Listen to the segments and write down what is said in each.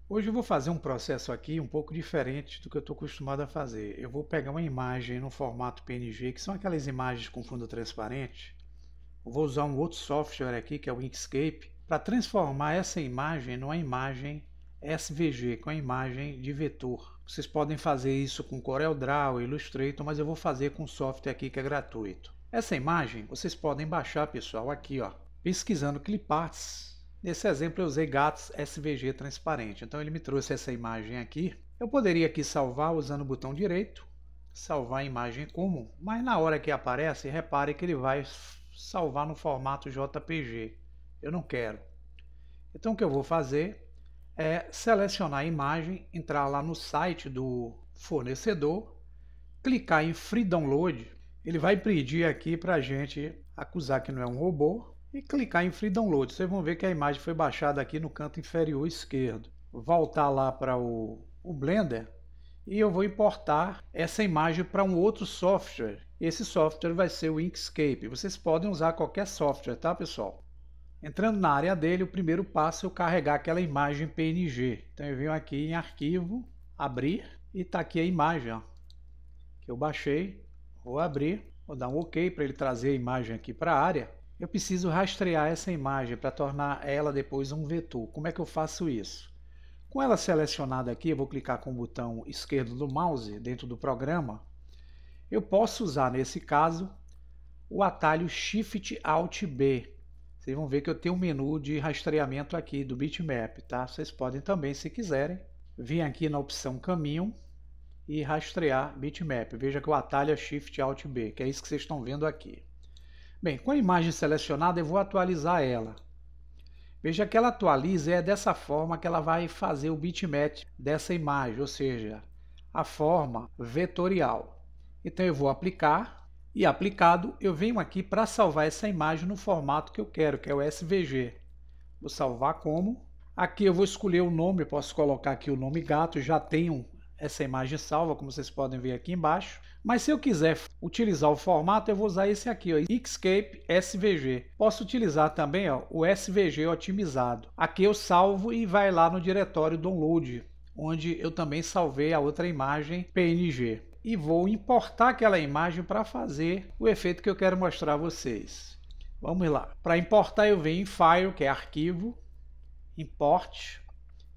Hoje eu vou fazer um processo aqui um pouco diferente do que eu estou acostumado a fazer. Eu vou pegar uma imagem no formato PNG, que são aquelas imagens com fundo transparente. Eu vou usar um outro software aqui, que é o Inkscape, para transformar essa imagem numa imagem SVG, com a imagem de vetor. Vocês podem fazer isso com CorelDRAW, Illustrator, mas eu vou fazer com um software aqui que é gratuito. Essa imagem vocês podem baixar, pessoal, aqui, ó, pesquisando cliparts. Nesse exemplo eu usei gatos SVG transparente, então ele me trouxe essa imagem aqui. Eu poderia aqui salvar usando o botão direito, salvar a imagem como, mas na hora que aparece, repare que ele vai salvar no formato JPG. Eu não quero. Então o que eu vou fazer é selecionar a imagem, entrar lá no site do fornecedor, clicar em Free Download. Ele vai pedir aqui para a gente acusar que não é um robô e clicar em Free Download. Vocês vão ver que a imagem foi baixada aqui no canto inferior esquerdo. Voltar lá para o Blender e eu vou importar essa imagem para um outro software. Esse software vai ser o Inkscape. Vocês podem usar qualquer software, tá, pessoal? Entrando na área dele, o primeiro passo é eu carregar aquela imagem PNG. Então eu venho aqui em Arquivo, Abrir, e está aqui a imagem, ó, que eu baixei. Vou abrir, vou dar um OK para ele trazer a imagem aqui para a área. Eu preciso rastrear essa imagem para tornar ela depois um vetor. Como é que eu faço isso? Com ela selecionada aqui, eu vou clicar com o botão esquerdo do mouse dentro do programa. Eu posso usar, nesse caso, o atalho Shift Alt B. Vocês vão ver que eu tenho um menu de rastreamento aqui do bitmap, tá? Vocês podem também, se quiserem, vir aqui na opção Caminho e rastrear bitmap. Veja que o atalho é Shift Alt B, que é isso que vocês estão vendo aqui. Bem, com a imagem selecionada, eu vou atualizar ela. Veja que ela atualiza e é dessa forma que ela vai fazer o bitmap dessa imagem, ou seja, a forma vetorial. Então eu vou aplicar. E aplicado, eu venho aqui para salvar essa imagem no formato que eu quero, que é o SVG. Vou salvar como. Aqui eu vou escolher o nome, posso colocar aqui o nome gato, já tenho essa imagem salva, como vocês podem ver aqui embaixo. Mas se eu quiser utilizar o formato, eu vou usar esse aqui, ó, Inkscape SVG. Posso utilizar também, ó, o SVG otimizado. Aqui eu salvo e vai lá no diretório Download, onde eu também salvei a outra imagem PNG. E vou importar aquela imagem para fazer o efeito que eu quero mostrar a vocês. Vamos lá. Para importar eu venho em File, que é Arquivo, Import,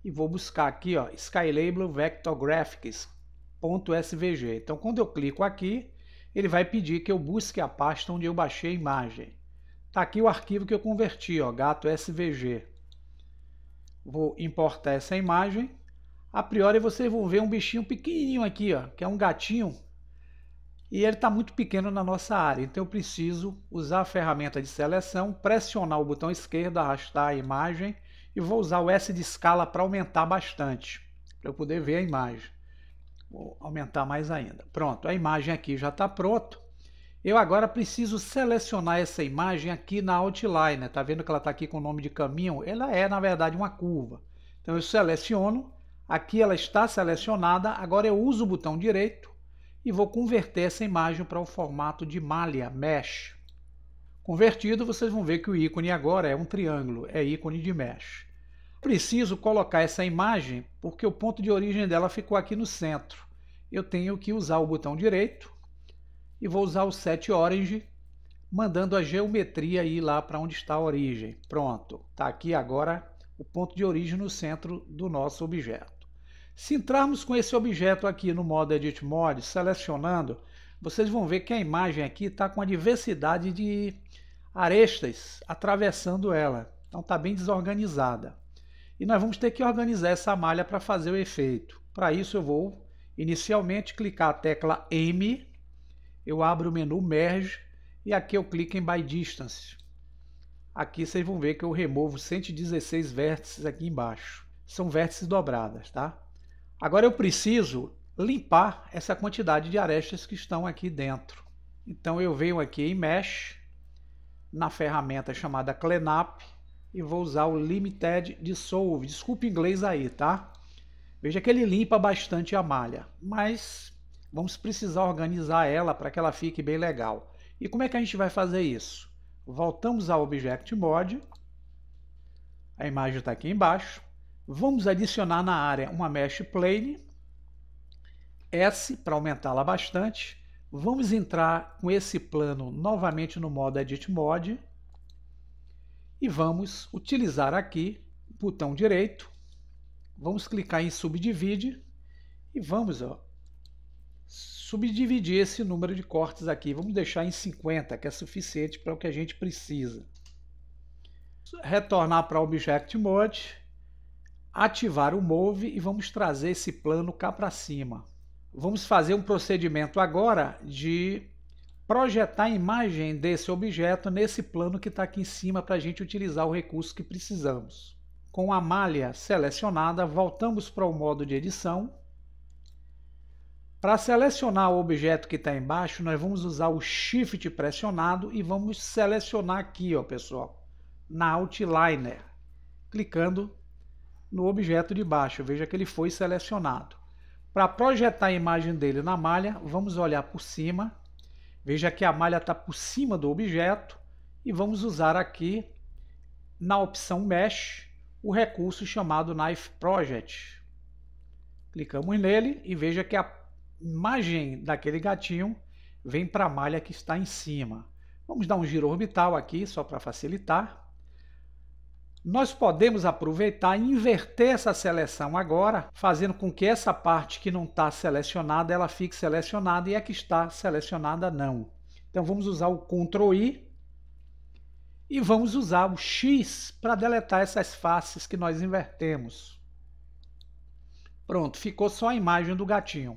e vou buscar aqui, ó, Skylabel Vector Graphics.svg. Então quando eu clico aqui, ele vai pedir que eu busque a pasta onde eu baixei a imagem. Está aqui o arquivo que eu converti, ó, gato SVG. Vou importar essa imagem. A priori vocês vão ver um bichinho pequenininho aqui, ó, que é um gatinho, e ele está muito pequeno na nossa área, então eu preciso usar a ferramenta de seleção, pressionar o botão esquerdo, arrastar a imagem e vou usar o S de escala para aumentar bastante, para eu poder ver a imagem. Vou aumentar mais ainda. Pronto, a imagem aqui já está pronta. Eu agora preciso selecionar essa imagem aqui na Outline. Está vendo que ela está aqui com o nome de caminho? Ela é, na verdade, uma curva. Então eu seleciono. Aqui ela está selecionada, agora eu uso o botão direito e vou converter essa imagem para o formato de malha, Mesh. Convertido, vocês vão ver que o ícone agora é um triângulo, é ícone de Mesh. Preciso colocar essa imagem porque o ponto de origem dela ficou aqui no centro. Eu tenho que usar o botão direito e vou usar o Set Origin, mandando a geometria ir lá para onde está a origem. Pronto, está aqui agora o ponto de origem no centro do nosso objeto. Se entrarmos com esse objeto aqui no modo Edit Mode, selecionando, vocês vão ver que a imagem aqui está com uma diversidade de arestas atravessando ela. Então está bem desorganizada. E nós vamos ter que organizar essa malha para fazer o efeito. Para isso eu vou inicialmente clicar a tecla M, eu abro o menu Merge e aqui eu clico em By Distance. Aqui vocês vão ver que eu removo 116 vértices aqui embaixo. São vértices dobradas, tá? Agora eu preciso limpar essa quantidade de arestas que estão aqui dentro. Então eu venho aqui em Mesh, na ferramenta chamada Cleanup, e vou usar o Limited Dissolve. Desculpe o inglês aí, tá? Veja que ele limpa bastante a malha, mas vamos precisar organizar ela para que ela fique bem legal. E como é que a gente vai fazer isso? Voltamos ao Object Mode, a imagem está aqui embaixo, Vamos adicionar na área uma Mesh Plane, S para aumentá-la bastante. Vamos entrar com esse plano novamente no modo Edit Mode e vamos utilizar aqui o botão direito. Vamos clicar em Subdivide e vamos subdividir esse número de cortes aqui. Vamos deixar em 50, que é suficiente para o que a gente precisa. Retornar para Object Mode, ativar o Move e vamos trazer esse plano cá para cima. Vamos fazer um procedimento agora de projetar a imagem desse objeto nesse plano que está aqui em cima para a gente utilizar o recurso que precisamos. Com a malha selecionada, voltamos para o modo de edição. Para selecionar o objeto que está embaixo, nós vamos usar o Shift pressionado e vamos selecionar aqui, ó, pessoal, na Outliner, clicando no objeto de baixo. Veja que ele foi selecionado. Para projetar a imagem dele na malha, vamos olhar por cima. Veja que a malha está por cima do objeto e vamos usar aqui, na opção Mesh, o recurso chamado Knife Project. Clicamos nele e veja que a imagem daquele gatinho vem para a malha que está em cima. Vamos dar um giro orbital aqui, só para facilitar. Nós podemos aproveitar e inverter essa seleção agora, fazendo com que essa parte que não está selecionada, ela fique selecionada e a que está selecionada não. Então vamos usar o Ctrl I e vamos usar o X para deletar essas faces que nós invertemos. Pronto, ficou só a imagem do gatinho.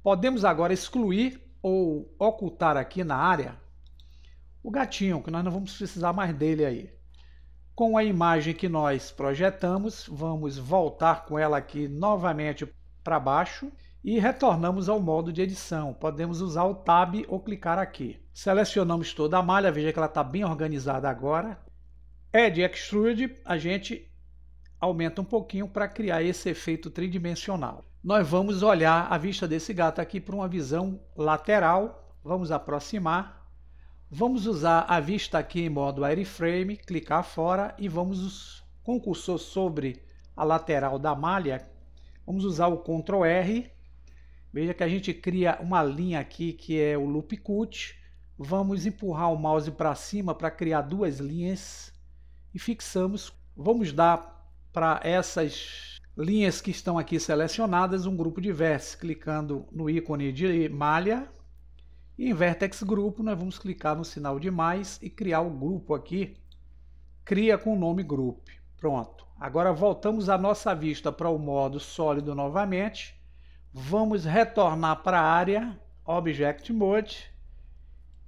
Podemos agora excluir ou ocultar aqui na área o gatinho, que nós não vamos precisar mais dele aí. Com a imagem que nós projetamos, vamos voltar com ela aqui novamente para baixo e retornamos ao modo de edição. Podemos usar o Tab ou clicar aqui. Selecionamos toda a malha, veja que ela está bem organizada agora. Edge Extrude, a gente aumenta um pouquinho para criar esse efeito tridimensional. Nós vamos olhar a vista desse gato aqui para uma visão lateral. Vamos aproximar. Vamos usar a vista aqui em modo Wireframe, clicar fora e vamos, com o cursor sobre a lateral da malha, vamos usar o Ctrl R. Veja que a gente cria uma linha aqui que é o Loop Cut. Vamos empurrar o mouse para cima para criar duas linhas e fixamos. Vamos dar para essas linhas que estão aqui selecionadas um grupo de vértices, clicando no ícone de malha. E em Vertex Grupo, nós vamos clicar no sinal de mais e criar o grupo aqui. Cria com o nome Group. Pronto. Agora voltamos a nossa vista para o modo sólido novamente. Vamos retornar para a área Object Mode.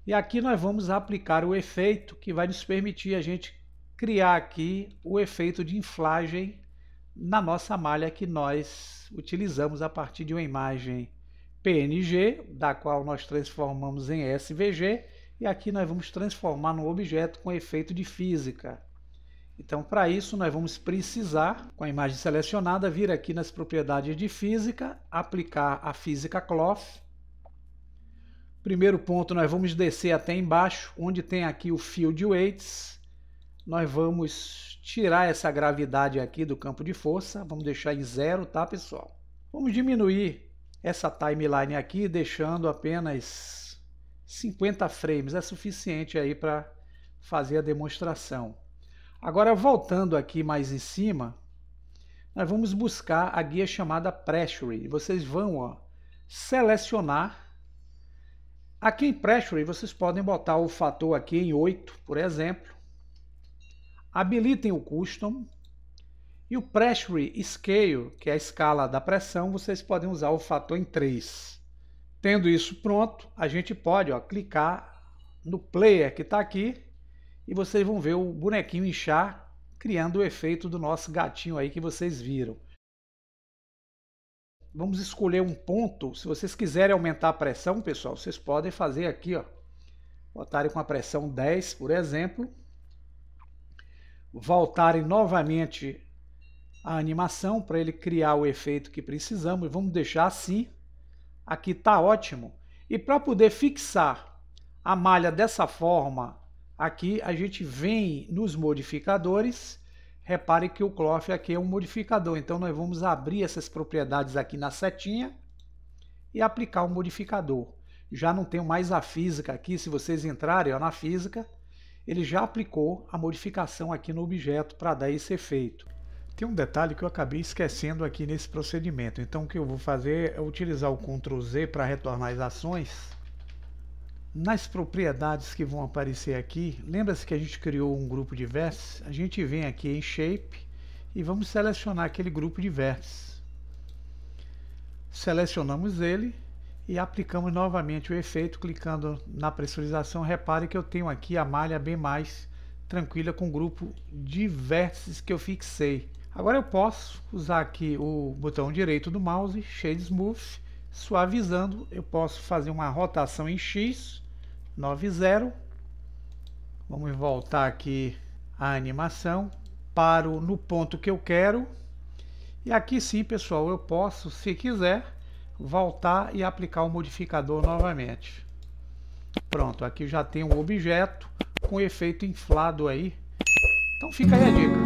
E aqui nós vamos aplicar o efeito que vai nos permitir a gente criar aqui o efeito de inflagem na nossa malha que nós utilizamos a partir de uma imagem PNG, da qual nós transformamos em SVG, e aqui nós vamos transformar no objeto com efeito de física. Então, para isso, nós vamos precisar, com a imagem selecionada, vir aqui nas propriedades de física, aplicar a Physical Cloth. Primeiro ponto, nós vamos descer até embaixo, onde tem aqui o Field Weights. Nós vamos tirar essa gravidade aqui do campo de força, vamos deixar em 0, tá, pessoal? Vamos diminuir essa timeline aqui, deixando apenas 50 frames, é suficiente aí para fazer a demonstração. Agora, voltando aqui mais em cima, nós vamos buscar a guia chamada Pressure. Vocês vão selecionar. Aqui em Pressure, vocês podem botar o fator aqui em 8, por exemplo. Habilitem o Custom. E o Pressure Scale, que é a escala da pressão, vocês podem usar o fator em 3. Tendo isso pronto, a gente pode clicar no player que está aqui e vocês vão ver o bonequinho inchar, criando o efeito do nosso gatinho aí que vocês viram. Vamos escolher um ponto. Se vocês quiserem aumentar a pressão, pessoal, vocês podem fazer aqui, botarem com a pressão 10, por exemplo. Voltarem novamente a animação para ele criar o efeito que precisamos. Vamos deixar assim. Aqui está ótimo. E para poder fixar a malha dessa forma, aqui a gente vem nos modificadores, Repare que o cloth aqui é um modificador, então nós vamos abrir essas propriedades aqui na setinha e aplicar o modificador. Já não tenho mais a física aqui, se vocês entrarem ó, na física, ele já aplicou a modificação aqui no objeto para dar esse efeito. Tem um detalhe que eu acabei esquecendo aqui nesse procedimento, então o que eu vou fazer é utilizar o Ctrl Z para retornar as ações. Nas propriedades que vão aparecer aqui, lembra-se que a gente criou um grupo de vértices? A gente vem aqui em Shape e vamos selecionar aquele grupo de vértices. Selecionamos ele e aplicamos novamente o efeito, clicando na pressurização. Repare que eu tenho aqui a malha bem mais tranquila com o grupo de vértices que eu fixei. Agora eu posso usar aqui o botão direito do mouse, Shade Smooth, suavizando. Eu posso fazer uma rotação em X, 90. Vamos voltar aqui a animação, paro no ponto que eu quero. E aqui sim, pessoal, eu posso, se quiser, voltar e aplicar o modificador novamente. Pronto, aqui já tem um objeto com efeito inflado aí. Então fica aí a dica.